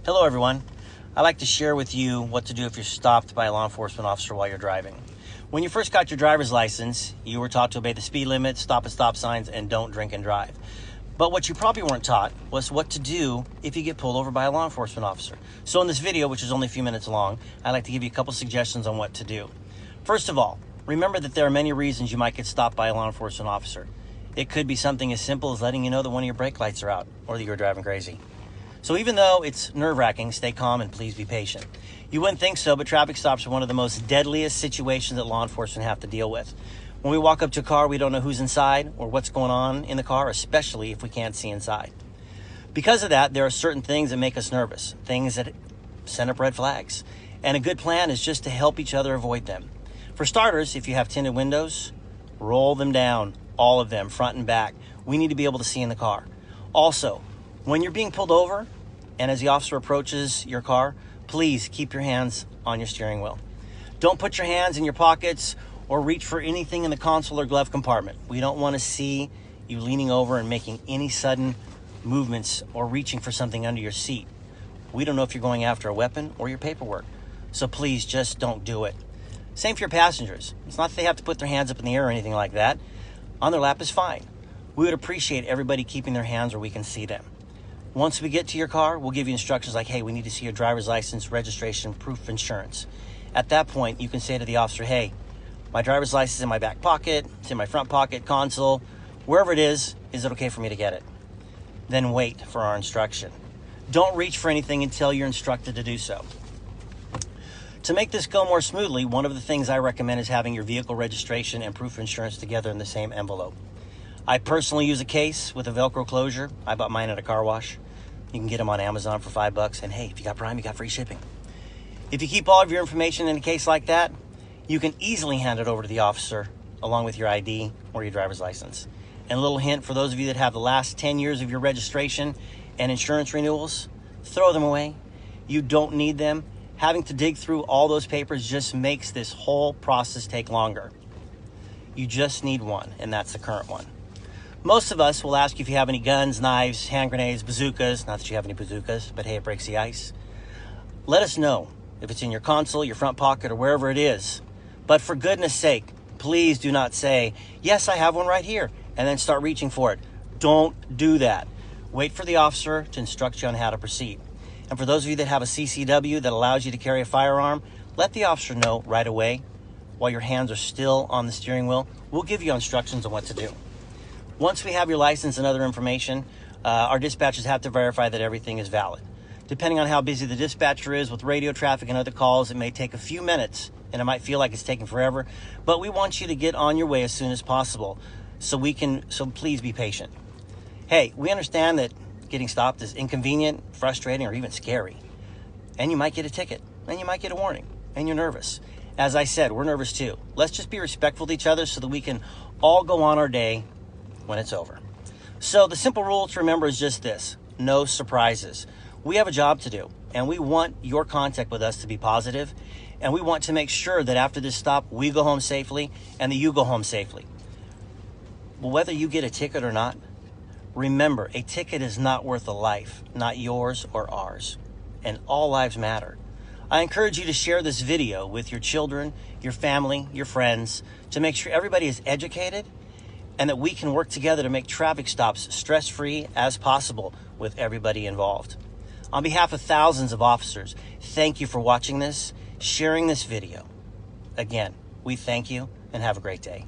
Hello everyone. I'd like to share with you what to do if you're stopped by a law enforcement officer while you're driving. When you first got your driver's license, you were taught to obey the speed limit, stop at stop signs, and don't drink and drive. But what you probably weren't taught was what to do if you get pulled over by a law enforcement officer. So in this video, which is only a few minutes long, I'd like to give you a couple suggestions on what to do. First of all, remember that there are many reasons you might get stopped by a law enforcement officer. It could be something as simple as letting you know that one of your brake lights are out or that you're driving crazy. So even though it's nerve-wracking, stay calm and please be patient. You wouldn't think so, but traffic stops are one of the most deadliest situations that law enforcement have to deal with. When we walk up to a car, we don't know who's inside or what's going on in the car, especially if we can't see inside. Because of that, there are certain things that make us nervous, things that send up red flags. And a good plan is just to help each other avoid them. For starters, if you have tinted windows, roll them down, all of them, front and back. We need to be able to see in the car. Also, when you're being pulled over and as the officer approaches your car, please keep your hands on your steering wheel. Don't put your hands in your pockets or reach for anything in the console or glove compartment. We don't want to see you leaning over and making any sudden movements or reaching for something under your seat. We don't know if you're going after a weapon or your paperwork. So please just don't do it. Same for your passengers. It's not that they have to put their hands up in the air or anything like that. On their lap is fine. We would appreciate everybody keeping their hands where we can see them. Once we get to your car, we'll give you instructions like, hey, we need to see your driver's license, registration, proof of insurance. At that point, you can say to the officer, hey, my driver's license is in my back pocket, it's in my front pocket, console, wherever it is it okay for me to get it? Then wait for our instruction. Don't reach for anything until you're instructed to do so. To make this go more smoothly, one of the things I recommend is having your vehicle registration and proof of insurance together in the same envelope. I personally use a case with a Velcro closure. I bought mine at a car wash. You can get them on Amazon for $5. And hey, if you got Prime, you got free shipping. If you keep all of your information in a case like that, you can easily hand it over to the officer along with your ID or your driver's license. And a little hint for those of you that have the last 10 years of your registration and insurance renewals, throw them away. You don't need them. Having to dig through all those papers just makes this whole process take longer. You just need one, and that's the current one. Most of us will ask you if you have any guns, knives, hand grenades, bazookas. Not that you have any bazookas, but hey, it breaks the ice. Let us know if it's in your console, your front pocket, or wherever it is. But for goodness sake, please do not say, yes, I have one right here, and then start reaching for it. Don't do that. Wait for the officer to instruct you on how to proceed. And for those of you that have a CCW that allows you to carry a firearm, let the officer know right away while your hands are still on the steering wheel. We'll give you instructions on what to do. Once we have your license and other information, our dispatchers have to verify that everything is valid. Depending on how busy the dispatcher is with radio traffic and other calls, it may take a few minutes and it might feel like it's taking forever, but we want you to get on your way as soon as possible so please be patient. Hey, we understand that getting stopped is inconvenient, frustrating, or even scary. And you might get a ticket, and you might get a warning, and you're nervous. As I said, we're nervous too. Let's just be respectful to each other so that we can all go on our day when it's over. So the simple rule to remember is just this: no surprises. We have a job to do, and we want your contact with us to be positive, and we want to make sure that after this stop, we go home safely and that you go home safely. Well, whether you get a ticket or not, remember, a ticket is not worth a life, not yours or ours, and all lives matter. I encourage you to share this video with your children, your family, your friends, to make sure everybody is educated and that we can work together to make traffic stops stress-free as possible with everybody involved. On behalf of thousands of officers, thank you for watching this, sharing this video. Again, we thank you and have a great day.